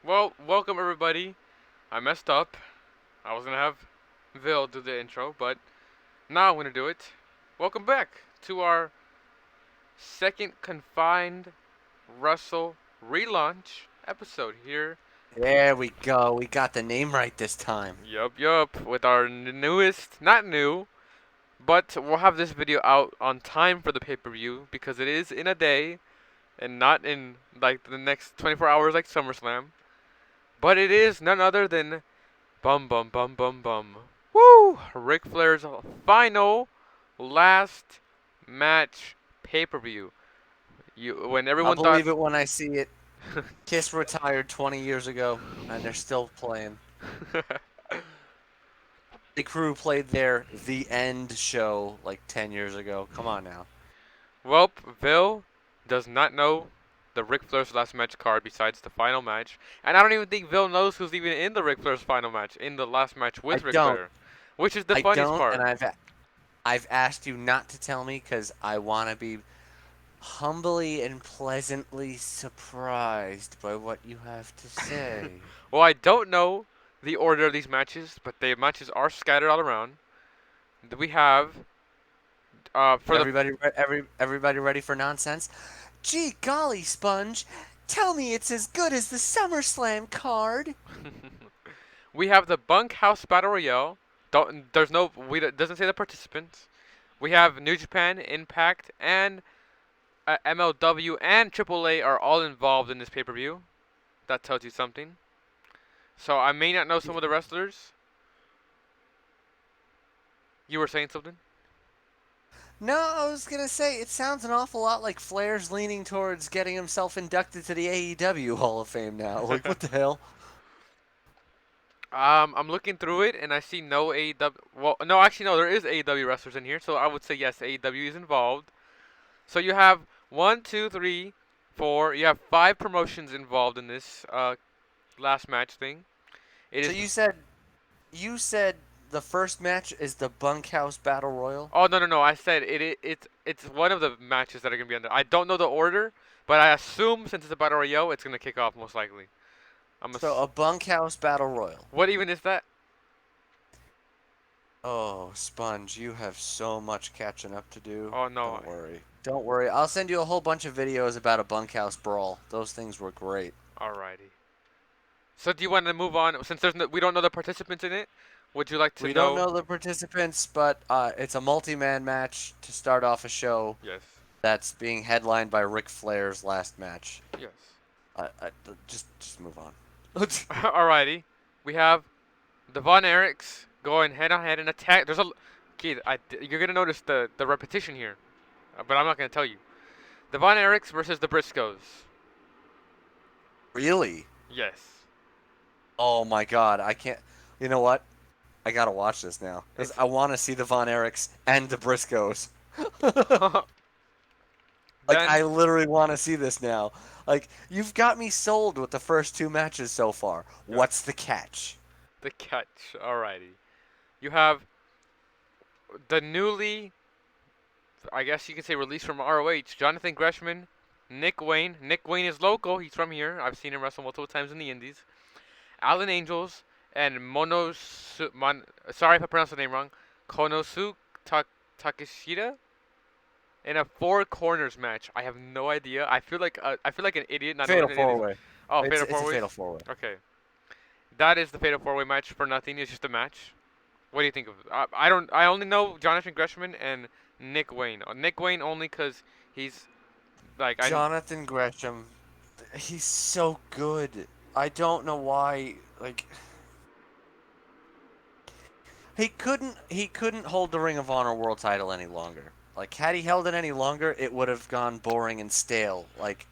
Well, welcome everybody. I messed up. I was gonna have Vil do the intro, but now I'm gonna do it. Welcome back to our second confined Wrestle Relaunch episode here. There we go. We got the name right this time. Yup, with our newest, not new, but we'll have this video out on time for the pay-per-view because it is in a day and not in like the next 24 hours like SummerSlam. But it is none other than Bum bum bum bum bum. Woo! Ric Flair's final last match pay-per-view. When I'll everyone thought believe it when I see it. Kiss retired 20 years ago, and they're still playing. The Crew played their The End show like 10 years ago. Come on now. Welp, Vil does not know the Ric Flair's last match card besides the final match. And I don't even think Vil knows who's even in the Ric Flair's final match, in the last match I with Ric don't. Flair. Which is the I funniest don't, part. and I've asked you not to tell me because I want to be humbly and pleasantly surprised by what you have to say. Well, I don't know the order of these matches, but the matches are scattered all around. We have for the Everybody ready for nonsense? Gee golly, Sponge! Tell me it's as good as the SummerSlam card. we have the Bunkhouse Battle Royale. Don't, there's no we doesn't say the participants. We have New Japan, Impact, and MLW and AAA are all involved in this pay-per-view. That tells you something. So I may not know some of the wrestlers. You were saying something? No, I was gonna say it sounds an awful lot like Flair's leaning towards getting himself inducted to the AEW Hall of Fame now. Like what the hell? I'm looking through it and I see no AEW. Well, no, actually no, there is AEW wrestlers in here, so I would say yes, AEW is involved. So you have one, two, three, four. You have five promotions involved in this last match thing. It So is. you said the first match is the Bunkhouse Battle Royal. Oh no! I said it's one of the matches that are gonna be under. I don't know the order, but I assume since it's a battle royale, it's gonna kick off most likely. So a Bunkhouse Battle Royal. What even is that? Oh, Sponge, you have so much catching up to do. Oh no! Don't worry. Don't worry. I'll send you a whole bunch of videos about a bunkhouse brawl. Those things were great. Alrighty. So do you want to move on since we don't know the participants in it? Would you like to We don't know? know the participants, but it's a multi-man match to start off a show Yes. that's being headlined by Ric Flair's last match. Yes. Just move on. Alrighty. We have the Von Erichs going head on head and attack. There's a kid. You're gonna notice the repetition here, but I'm not gonna tell you. The Von Erichs versus the Briscoes. Really? Yes. Oh my God! I can't. You know what? I gotta watch this now because It's I want to see the Von Erichs and the Briscoes. Like then I literally want to see this now. Like you've got me sold with the first two matches so far. yeah, What's the catch? the catch. Alrighty. You have the newly, I guess you could say, released from ROH, Jonathan Gresham, Nick Wayne. Nick Wayne is local. He's from here. I've seen him wrestle multiple times in the Indies. Alan Angels and sorry if I pronounced the name wrong. Konosu Takeshita in a four corners match. I have no idea. I feel like an idiot not knowing Fatal who it four is. way. Oh, It's Fatal it's Four a Ways. fatal four way. Okay, that is the Fatal Four Way match for nothing. It's just a match. What do you think of it? I don't. I only know Jonathan Gresham and Nick Wayne. Nick Wayne only because he's like I. Jonathan Gresham, he's so good. I don't know why. Like he couldn't hold the Ring of Honor World Title any longer. Like had he held it any longer, it would have gone boring and stale. Like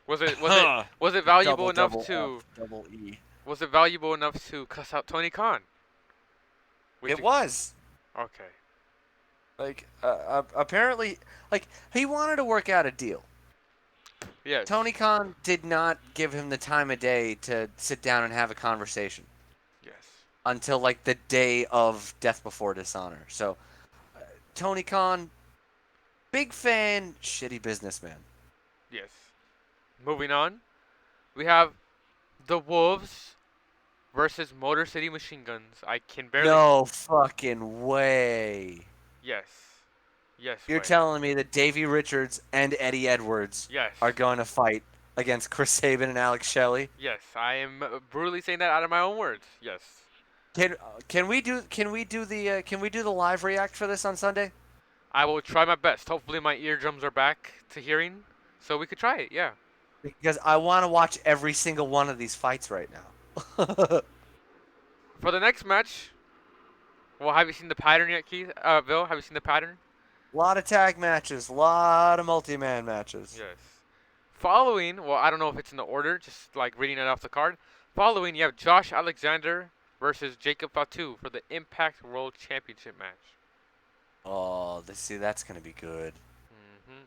Was it valuable double enough double to F double E. was it valuable enough to cuss out Tony Khan? Which It was. okay. Like apparently, like he wanted to work out a deal. Yes. Tony Khan did not give him the time of day to sit down and have a conversation Yes. until like the day of Death Before Dishonor. So Tony Khan, big fan, shitty businessman. Yes. Moving on, we have The Wolves versus Motor City Machine Guns. I can barely. No fucking way. Yes. Yes, You're Wayne. telling me that Davey Richards and Eddie Edwards Yes. are going to fight against Chris Sabin and Alex Shelley? Yes. I am brutally saying that out of my own words. Yes. Can we do the live react for this on Sunday? I will try my best. Hopefully, my eardrums are back to hearing, so we could try it. Yeah. Because I want to watch every single one of these fights right now. For the next match, well, have you seen the pattern yet, Keith? Bill, have you seen the pattern? A lot of tag matches, a lot of multi-man matches. Yes. Following, well, I don't know if it's in the order, just like reading it off the card. Following, you have Josh Alexander versus Jacob Fatu for the Impact World Championship match. Oh, see, that's gonna be good. hmm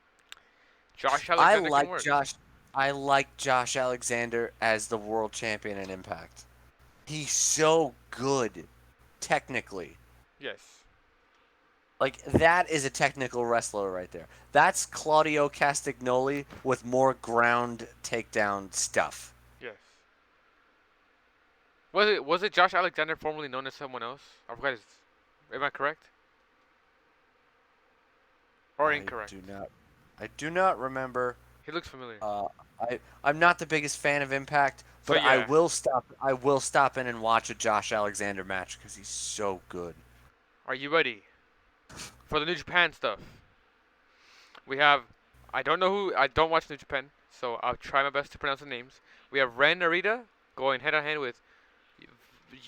Josh I Alexander can like work. Josh. I like Josh Alexander as the world champion in Impact. He's so good, technically. Yes. Like that is a technical wrestler right there. That's Claudio Castagnoli with more ground takedown stuff. Yes. Was it Josh Alexander formerly known as someone else? I forgot his. Am I correct? Or I incorrect? do not. I do not remember. He looks familiar. Uh, I'm not the biggest fan of Impact, So but I yeah. will stop. I will stop in and watch a Josh Alexander match because he's so good. Are you ready for the New Japan stuff? We have. I don't know who. I don't watch New Japan, so I'll try my best to pronounce the names. We have Ren Narita going head on head with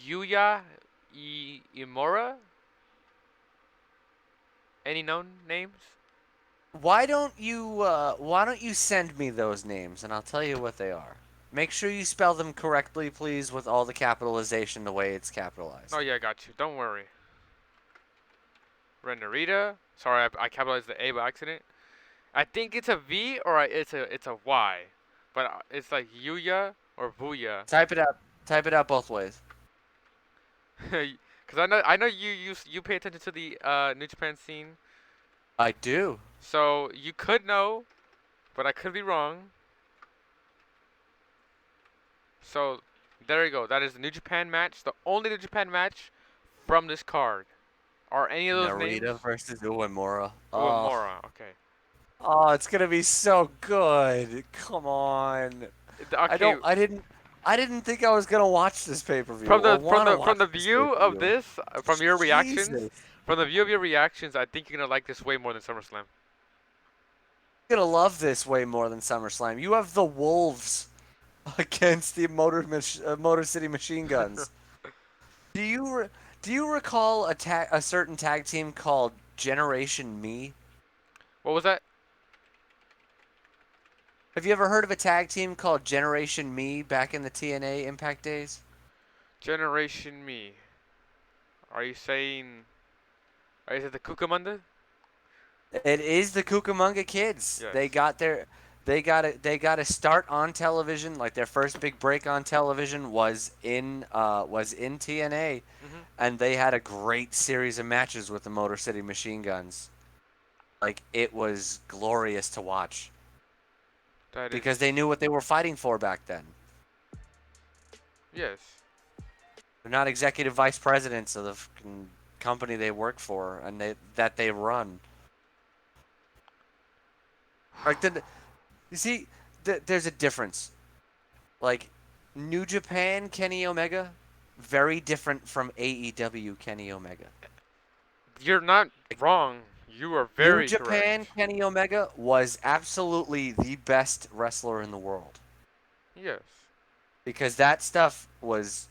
Yuya Imura. Any known names? Why don't you send me those names and I'll tell you what they are. Make sure you spell them correctly, please, with all the capitalization the way it's capitalized. Oh yeah, I got you. Don't worry. Ren Narita. Sorry, I capitalized the A by accident. I think it's a V or it's a Y, but it's like Yuya or Vuya. Type it out. Type it out both ways. Cause I know you pay attention to the New Japan scene, I do. so you could know, but I could be wrong. So there you go. That is the New Japan match, the only New Japan match from this card. Are any of those names? Narita versus Uemura. Oh, Uemura. Okay. oh, it's gonna be so good. Come on. I Okay. don't. I didn't. I didn't think I was gonna watch this pay per view From or the from want to the from watch the this view pay per of view. this, from your reactions, Jesus. from the view of your reactions, I think you're gonna like this way more than SummerSlam. Gonna love this way more than SummerSlam. You have the Wolves against the Motor City Machine Guns. Do you do you recall a certain tag team called Generation Me? What was that? Have you ever heard of a tag team called Generation Me back in the TNA Impact days? Generation Me. Are you saying? Is it the Kukamunda? It is the Cucamonga Kids. Yes. They got a start on television. Like their first big break on television was in TNA, Mhm. and they had a great series of matches with the Motor City Machine Guns. Like it was glorious to watch That is. because they knew what they were fighting for back then. Yes. They're not executive vice presidents of the fucking company they work for and that they run. Like you see, there's a difference. Like New Japan Kenny Omega, very different from AEW Kenny Omega. You're not wrong. You are New very Japan correct. Kenny Omega was absolutely the best wrestler in the world Yes. because that stuff was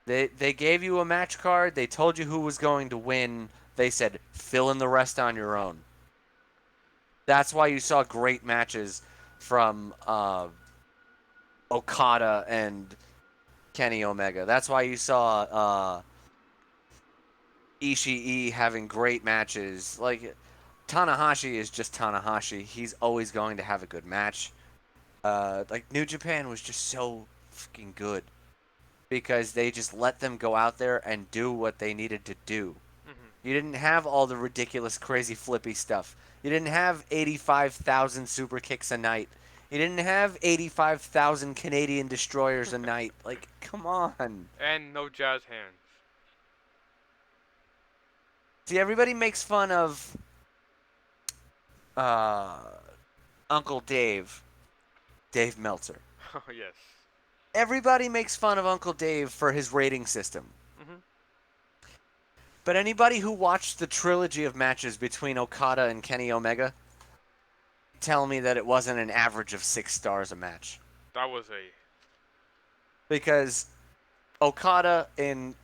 they gave you a match card, they told you who was going to win, they said fill in the rest on your own. That's why you saw great matches from Okada and Kenny Omega. That's why you saw Ishii having great matches. Like Tanahashi is just Tanahashi. He's always going to have a good match. Like New Japan was just so fucking good because they just let them go out there and do what they needed to do. Mhm. You didn't have all the ridiculous, crazy, flippy stuff. You didn't have 85,000 super kicks a night He didn't have 85,000 Canadian destroyers a night. Like, come on. And no jazz hands. See, everybody makes fun of uh, Uncle Dave Meltzer. Oh yes. Everybody makes fun of Uncle Dave for his rating system. Mhm. But anybody who watched the trilogy of matches between Okada and Kenny Omega tell me that it wasn't an average of 6 stars a match. That was a. Because Okada, in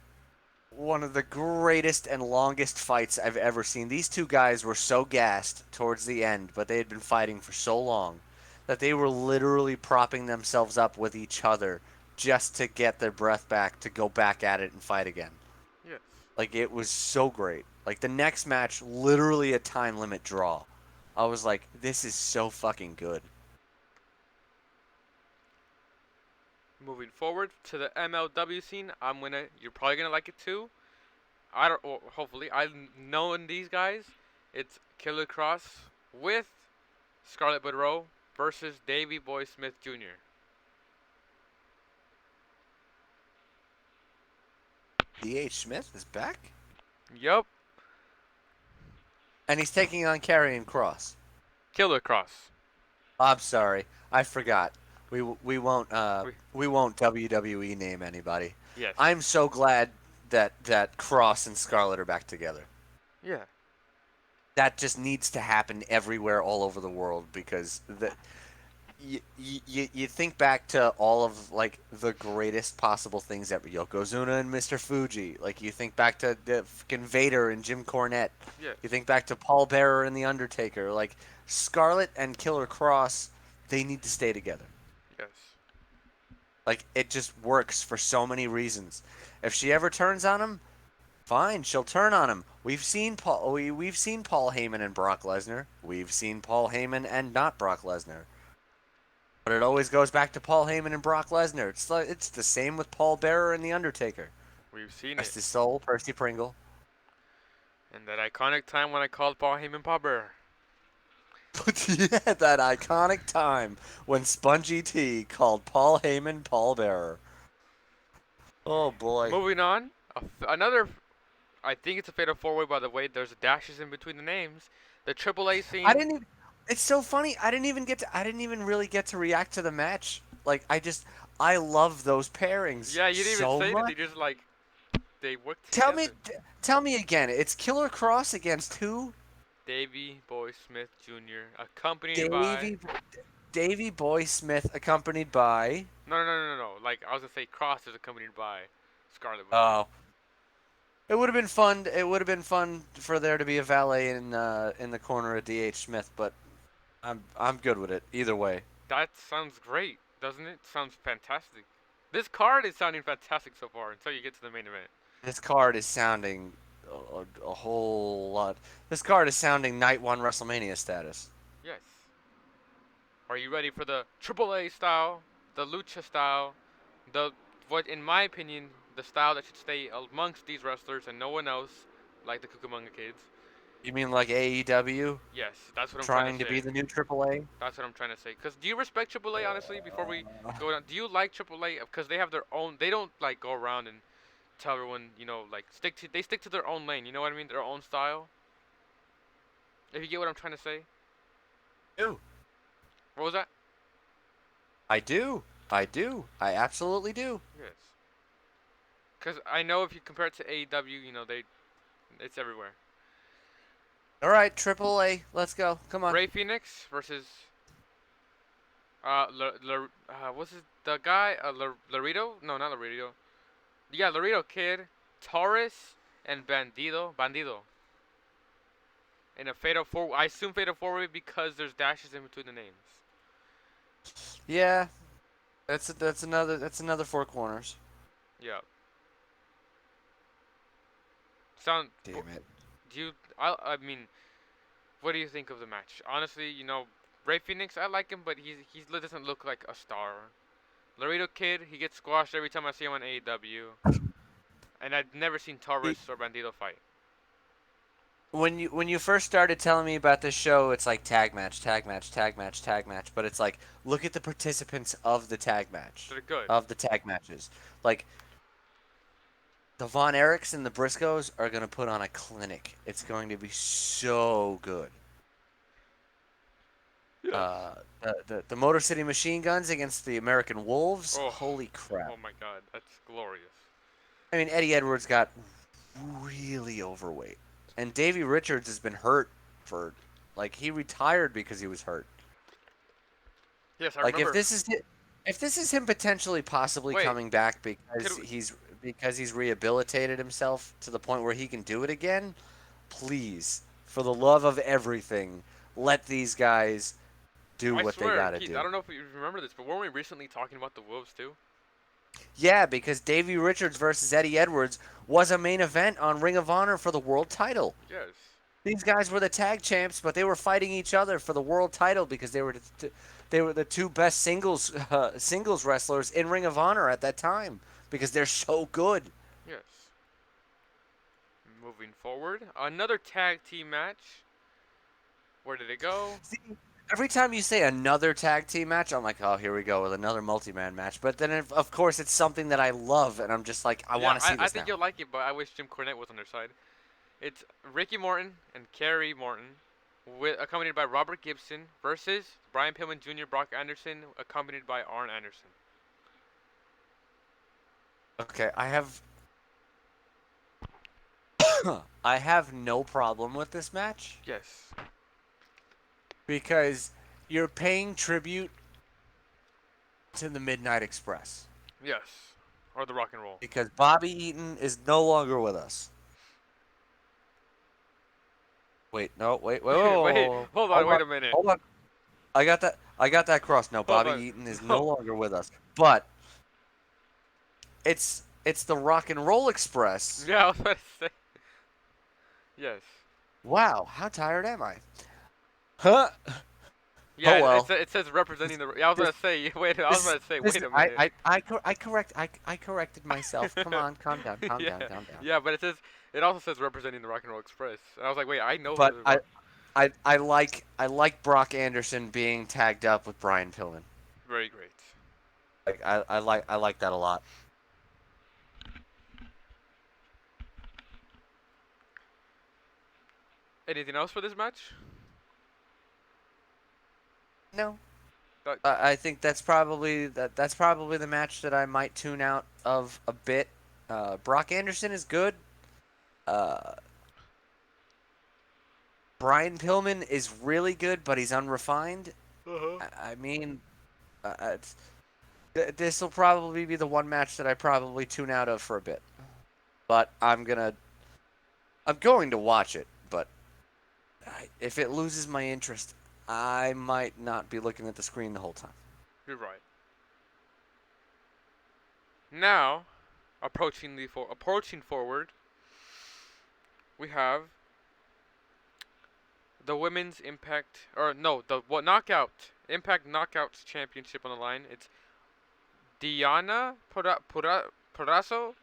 one of the greatest and longest fights I've ever seen, these two guys were so gassed towards the end, but they had been fighting for so long that they were literally propping themselves up with each other just to get their breath back to go back at it and fight again. Yes. Like, it was so great. Like, the next match, literally a time limit draw. I was like, this is so fucking good. Moving forward to the MLW scene, You're probably gonna like it too. I don't. Well, hopefully, I know these guys. It's Killer Cross with Scarlett Monroe versus Davey Boy Smith Jr. D.H. Smith is back? Yup. And he's taking on Karrion Cross. Killer Cross. I'm sorry, I forgot. We won't We, we won't WWE name anybody. yes. I'm so glad that Cross and Scarlett are back together. Yeah. That just needs to happen everywhere, all over the world, because you think back to all of like the greatest possible things ever. Yokozuna and Mr. Fuji. Like, you think back to the fucking Vader and Jim Cornette. Yes. You think back to Paul Bearer and The Undertaker. Like, Scarlett and Killer Cross, they need to stay together. Yes. Like, it just works for so many reasons. If she ever turns on him, fine, she'll turn on him. We've seen we've seen Paul Heyman and Brock Lesnar. We've seen Paul Heyman and not Brock Lesnar. But it always goes back to Paul Heyman and Brock Lesnar. It's the same with Paul Bearer and The Undertaker. We've seen Rest it. his soul, Percy Pringle. And that iconic time when I called Paul Heyman Paul Bearer. Yeah, that iconic time when Spongy T called Paul Heyman Paul Bearer. Oh boy. Moving on, another. I think it's a fatal four-way. By the way, there's dashes in between the names. The AAA scene. I didn't even, it's so funny. I didn't even really get to react to the match. Like, I love those pairings. Yeah, you didn't so even say much. anything. Just like they worked Tell together. tell me again. It's Killer Cross against who? Davey Boy Smith Jr. accompanied by. Davey Boy Smith, accompanied by. No. Like I was gonna say, Cross is accompanied by Scarlett. Oh. It would have been fun. It would have been fun for there to be a valet in the corner of D.H. Smith, but I'm good with it either way. That sounds great, doesn't it? Sounds fantastic. This card is sounding fantastic so far until you get to the main event. This card is sounding a whole lot. This card is sounding Night 1 WrestleMania status. Yes. Are you ready for the AAA style, the Lucha style, what in my opinion the style that should stay amongst these wrestlers and no one else, like the Cucamonga Kids? You mean like AEW Yes, that's what I'm trying trying to to be say. the new AAA? That's what I'm trying to say. Cause do you respect AAA honestly? Before we go down, do you like AAA? Cause they have their own. They don't like go around and tell everyone, like they stick to their own lane. You know what I mean? Their own style. If you get what I'm trying to say. Do. What was that? I do. I absolutely do. Yes. Cause I know if you compare it to AEW, it's everywhere. All right, AAA, let's go. Come on. Ray Phoenix versus what's the guy? Laredo? No, not Laredo. Yeah, Laredo Kid, Taurus, and Bandido. In a fatal four, I assume fatal four-way because there's dashes in between the names. Yeah. That's another four corners. Yeah. Sound. Damn it. Do you? I mean, what do you think of the match? Honestly, Ray Phoenix, I like him, but he doesn't look like a star. Laredo Kid, he gets squashed every time I see him on AEW. And I've never seen Taurus or Bandido fight. when you first started telling me about this show, it's like tag match, tag match, tag match, tag match. But it's like, look at the participants of the tag match, They're good. of the tag matches. Like the Von Erichs and the Briscoes are gonna put on a clinic. It's going to be so good. Yes. The Motor City Machine Guns against the American Wolves. Oh, Holy crap! oh my God, that's glorious. I mean, Eddie Edwards got really overweight, and Davey Richards has been hurt for, like, he retired because he was hurt. Yes, I Like remember. if this is him potentially possibly Wait, coming back could because he's rehabilitated himself to the point where he can do it again, please, for the love of everything, let these guys do I what they swear, got to Keith, I do. don't know if you remember this, but weren't we recently talking about the Wolves too? Yeah, because Davey Richards versus Eddie Edwards was a main event on Ring of Honor for the world title. Yes. These guys were the tag champs, but they were fighting each other for the world title because they were the two best singles wrestlers in Ring of Honor at that time because they're so good. Yes. Moving forward, another tag team match. Where did it go? See, every time you say another tag team match, I'm like, oh, here we go with another multi-man match. But then, of course, it's something that I love, and I'm just like, I Yeah, want to see I this think now. you'll like it, but I wish Jim Cornette was on their side. It's Ricky Morton and Kerry Morton, accompanied by Robert Gibson, versus Brian Pillman Jr., Brock Anderson, accompanied by Arn Anderson. Okay, I have no problem with this match Yes. because you're paying tribute to the Midnight Express Yes. Or the rock and roll. because Bobby Eaton is no longer with us. Wait, no, wait, Wait, whoa, hold on, hold on, wait a minute. hold on. I got that crossed. No, Hold Bobby on. Eaton is no No. longer with us. But it's the Rock and Roll Express. Yeah, I was about to say. Yes. Wow, how tired am I? Huh? Yeah, Oh well. it says representing the. Yeah, I was This about to say. Wait, I was this about to say. this Wait a minute. I corrected myself. Come on, calm down, calm Yeah, down, calm down. yeah, but it also says representing the Rock and Roll Express. And I was like, wait, I know But the Rock. I like Brock Anderson being tagged up with Brian Pillman. Very great. Like I like that a lot. Anything else for this match? No, That, I think that's probably the match that I might tune out of a bit. Brock Anderson is good. Uh, Brian Pillman is really good, but he's unrefined. uh-huh. I mean, this will probably be the one match that I probably tune out of for a bit. But I'm going to watch it. But if it loses my interest, I might not be looking at the screen the whole time. You're right. Now, approaching forward, we have the women's Impact, or no, the what knockout Impact Knockouts Championship on the line. It's Diana Purazo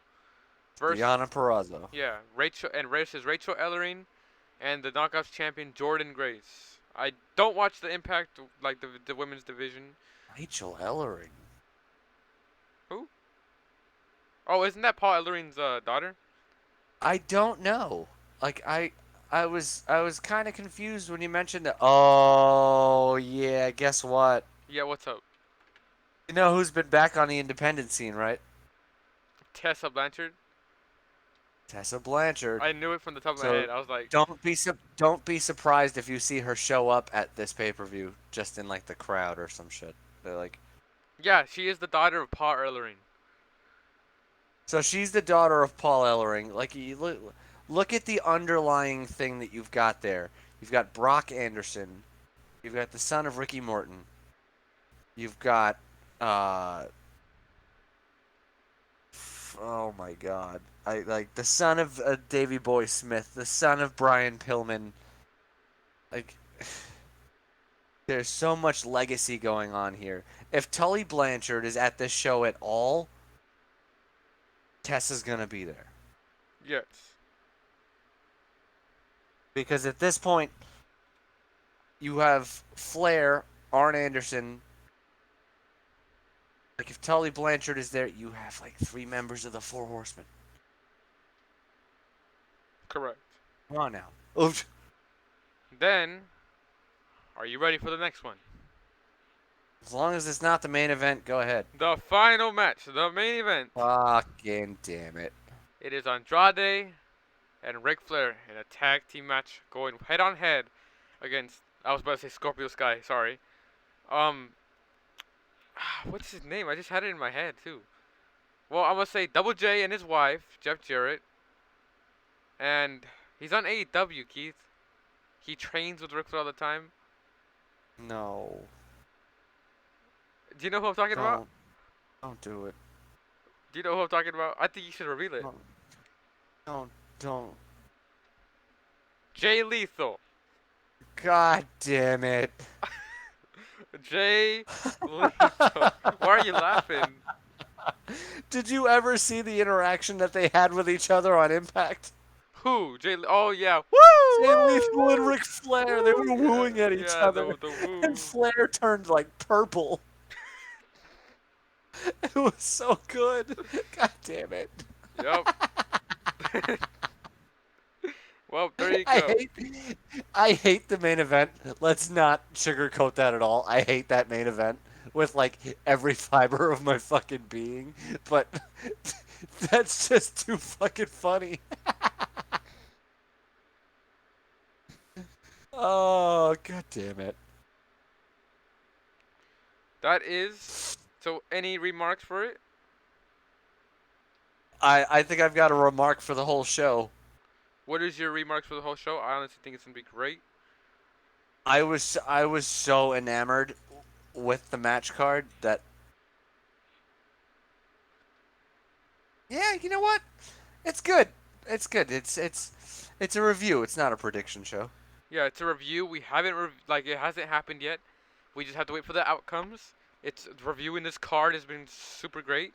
versus Diana Perrazzo. yeah Rachel and versus Rachel Ellering and the Knockouts champion Jordan Grace. I don't watch the Impact like the women's division. Rachel Ellering. Who? Oh, isn't that Paul Ellering's daughter? I don't know. Like I was kind of confused when you mentioned that. Oh yeah, guess what? Yeah, what's up? You know who's been back on the independent scene, right? Tessa Blanchard. Tessa Blanchard. I knew it from the top of my So head. I was like, don't be surprised if you see her show up at this pay per view just in like the crowd or some shit. They're like, yeah, she is the daughter of Paul Ellering. so she's the daughter of Paul Ellering. Like you look at the underlying thing that you've got there. You've got Brock Anderson. You've got the son of Ricky Morton. You've got uh oh my god. I like the son of Davey Boy Smith, the son of Brian Pillman. Like there's so much legacy going on here. If Tully Blanchard is at this show at all, Tessa's gonna be there Yes. Because at this point, you have Flair, Arn Anderson. Like, if Tully Blanchard is there, you have like 3 members of the Four Horsemen. Correct. Come on now. Oof. Then, are you ready for the next one? As long as it's not the main event, go ahead. The final match, the main event. Fucking damn it. It is Andrade and Ric Flair in a tag team match going head on head against, I was about to say Scorpio Sky, sorry. Um, what's his name? I just had it in my head too. Well, I'm gonna say Double J and his wife, Jeff Jarrett. And he's on AEW, Keith. He trains with Ric Flair all the time. No. Do you know who I'm talking about? Don't do it. Do you know who I'm talking about? I think you should reveal it. Don't. Jay Lethal. God damn it. Jay Lethal. Why are you laughing? Did you ever see the interaction that they had with each other on Impact? Who? Oh yeah. Woo! Jay Woo! Lethal and Ric Flair, they were wooing at each other. The woo. And Flair turned like purple. It was so good. God damn it. Yep. Well, there you go. I hate the main event. Let's not sugarcoat that at all. I hate that main event with like every fiber of my fucking being. But that's just too fucking funny. Oh, god damn it. That is. So, any remarks for it? I think I've got a remark for the whole show. What is your remarks for the whole show? I honestly think it's gonna be great. I was so enamored with the match card that yeah, you know what? It's good. It's good. It's a review. It's not a prediction show. Yeah, it's a review. We haven't it hasn't happened yet. We just have to wait for the outcomes. It's reviewing this card has been super great.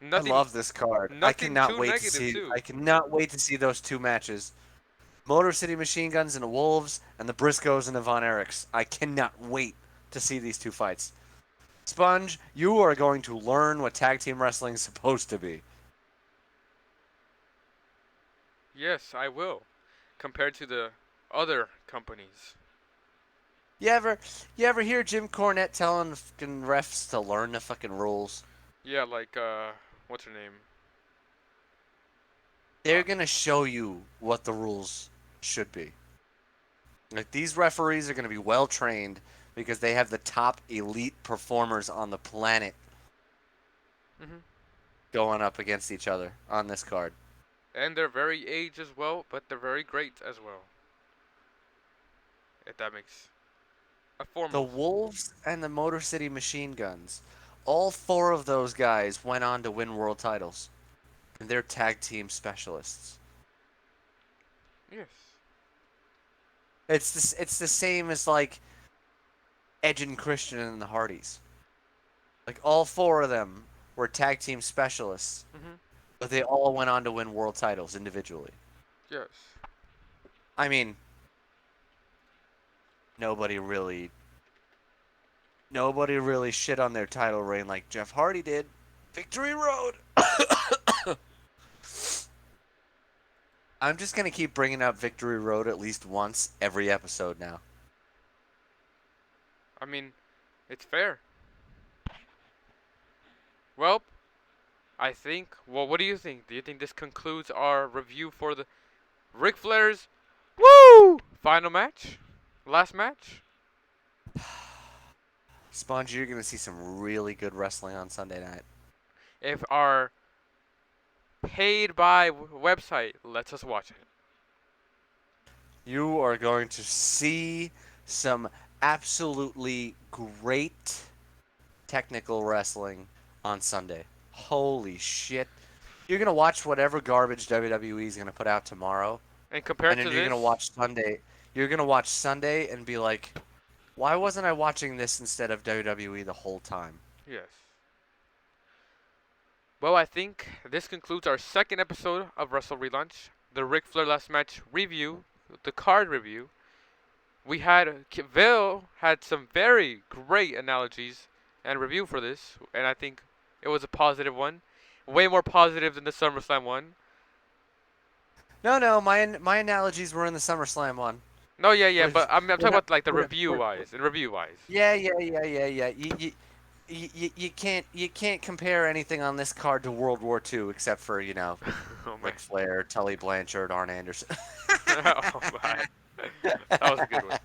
Nothing, I love this card. I nothing cannot too wait to negative see. too. I cannot wait to see those 2 matches. Motor City Machine Guns and the Wolves, and the Briscoes and the Von Erichs. I cannot wait to see these 2 fights. Sponge, you are going to learn what tag team wrestling is supposed to be. Yes, I will. Compared to the other companies. You ever hear Jim Cornette telling the fucking refs to learn the fucking rules? Yeah, like what's her name? They're gonna show you what the rules should be. Like, these referees are gonna be well trained because they have the top elite performers on the planet Mhm. going up against each other on this card. And they're very aged as well, but they're very great as well. If that makes a form. The Wolves and the Motor City Machine Guns, all 4 of those guys went on to win world titles. And they're tag team specialists. Yes. It's the same as like Edge and Christian and the Hardys. Like, all 4 of them were tag team specialists, Mhm. but they all went on to win world titles individually. Yes. I mean, nobody really shit on their title reign like Jeff Hardy did. Victory Road. I'm just gonna keep bringing up Victory Road at least once every episode now. I mean, it's fair. Well, I think. Well, what do you think? Do you think this concludes our review for the Ric Flair's Woo final match? Last match? Sponge, you're gonna see some really good wrestling on Sunday night. If our paid by website lets us watch it. You are going to see some absolutely great technical wrestling on Sunday. Holy shit. You're going to watch whatever garbage WWE is going to put out tomorrow. And compared And then to you're this, going to watch Sunday. You're going to watch Sunday and be like, why wasn't I watching this instead of WWE the whole time? yes. Well, I think this concludes our second episode of Wrestle Relaunch, the Ric Flair last match review. the card review, we had Vil had some very great analogies and review for this, and I think it was a positive one, way more positive than the SummerSlam one. No, my analogies were in the SummerSlam one. No, yeah, yeah, We're, but I'm we're talking not, about like the we're, review we're, wise and review wise. yeah. You can't compare anything on this card to World War II except for Oh man. Ric Flair, Tully Blanchard, Arn Anderson. Oh man. That was a good one.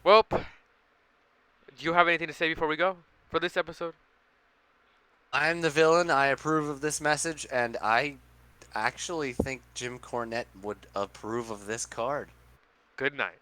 Well, do you have anything to say before we go for this episode? I'm the villain. I approve of this message, and I actually think Jim Cornette would approve of this card. Good night.